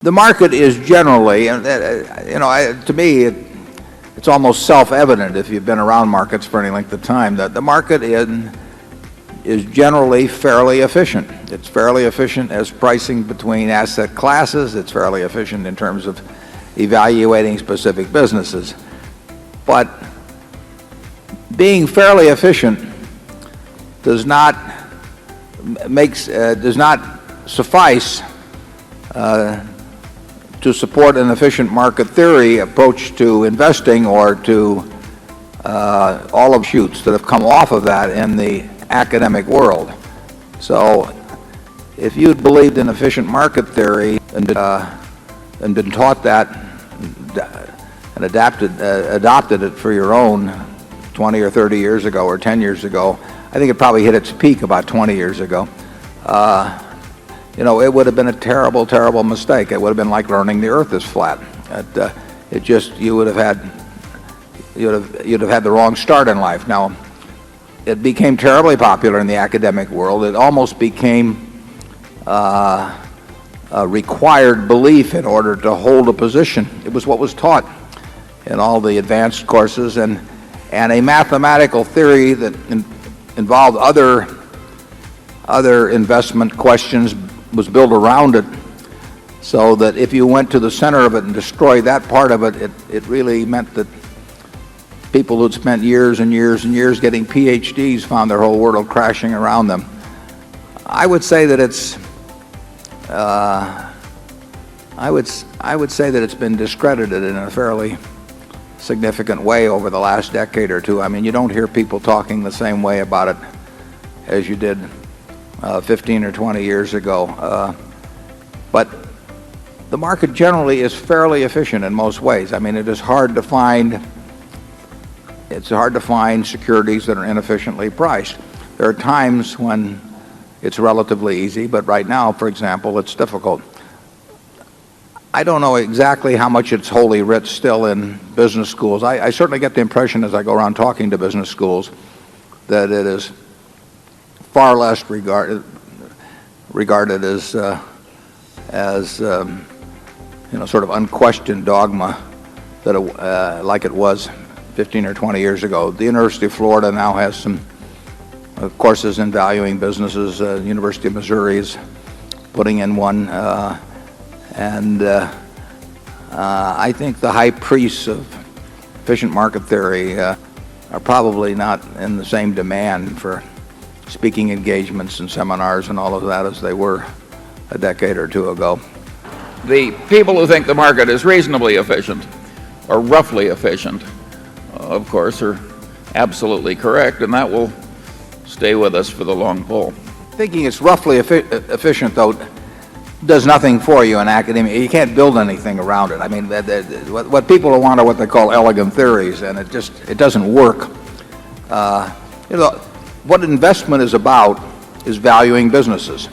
The market is generally, to me, it's almost self-evident if you've been around markets for any length of time, that the market is generally fairly efficient. It's fairly efficient as pricing between asset classes. It's fairly efficient in terms of evaluating specific businesses. But being fairly efficient does not suffice to support an efficient market theory approach to investing, or to all of shoots that have come off of that in the academic world. So if you'd believed in efficient market theory and been taught that and adopted it for your own 20 or 30 years ago or 10 years ago, I think it probably hit its peak about 20 years ago. It would have been a terrible, terrible mistake. It would have been like learning the earth is flat. You'd have had the wrong start in life. Now, it became terribly popular in the academic world. It almost became a required belief in order to hold a position. It was what was taught in all the advanced courses, and a mathematical theory that involved other investment questions was built around it, so that if you went to the center of it and destroyed that part of it, it really meant that people who'd spent years and years and years getting PhDs found their whole world crashing around them. I would say that it's been discredited in a fairly significant way over the last decade or two. I mean, you don't hear people talking the same way about it as you did 15 or 20 years ago. But the market generally is fairly efficient in most ways. I mean, it's hard to find securities that are inefficiently priced. There are times when it's relatively easy, but right now, for example, it's difficult. I don't know exactly how much it's holy writ still in business schools. I certainly get the impression as I go around talking to business schools that it is far less regarded as sort of unquestioned dogma like it was 15 or 20 years ago. The University of Florida now has some courses in valuing businesses. The University of Missouri is putting in one, and I think the high priests of efficient market theory are probably not in the same demand for speaking engagements and seminars and all of that as they were a decade or two ago. The people who think the market is reasonably efficient or roughly efficient, of course, are absolutely correct, and that will stay with us for the long pull. Thinking it's roughly efficient, though, does nothing for you in academia. You can't build anything around it. I mean, what people want are what they call elegant theories, and it doesn't work. What investment is about is valuing businesses.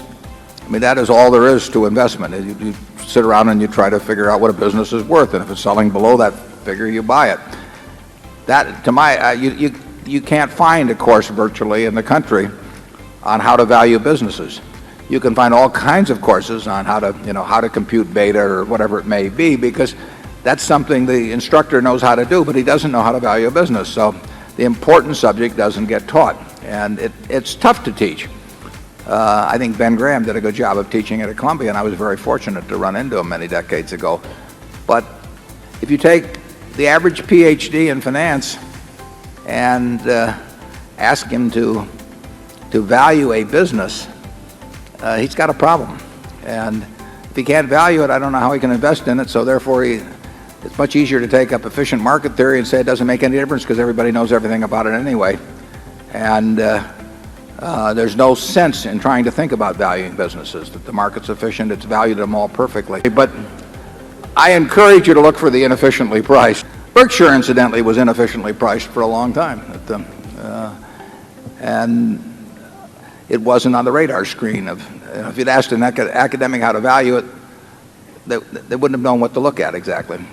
I mean, that is all there is to investment. You sit around and you try to figure out what a business is worth, and if it's selling below that figure, you buy it. You can't find a course virtually in the country on how to value businesses. You can find all kinds of courses on how to compute beta or whatever it may be, because that's something the instructor knows how to do, but he doesn't know how to value a business. So the important subject doesn't get taught, and it's tough to teach. I think Ben Graham did a good job of teaching it at Columbia, and I was very fortunate to run into him many decades ago. But if you take the average PhD in finance and ask him to value a business, he's got a problem. And if he can't value it, I don't know how he can invest in it. So therefore, it's much easier to take up efficient market theory and say it doesn't make any difference because everybody knows everything about it anyway. And there's no sense in trying to think about valuing businesses, that the market's efficient, it's valued them all perfectly. But I encourage you to look for the inefficiently priced. Berkshire, incidentally, was inefficiently priced for a long time. And it wasn't on the radar screen. If you'd asked an academic how to value it, they wouldn't have known what to look at exactly.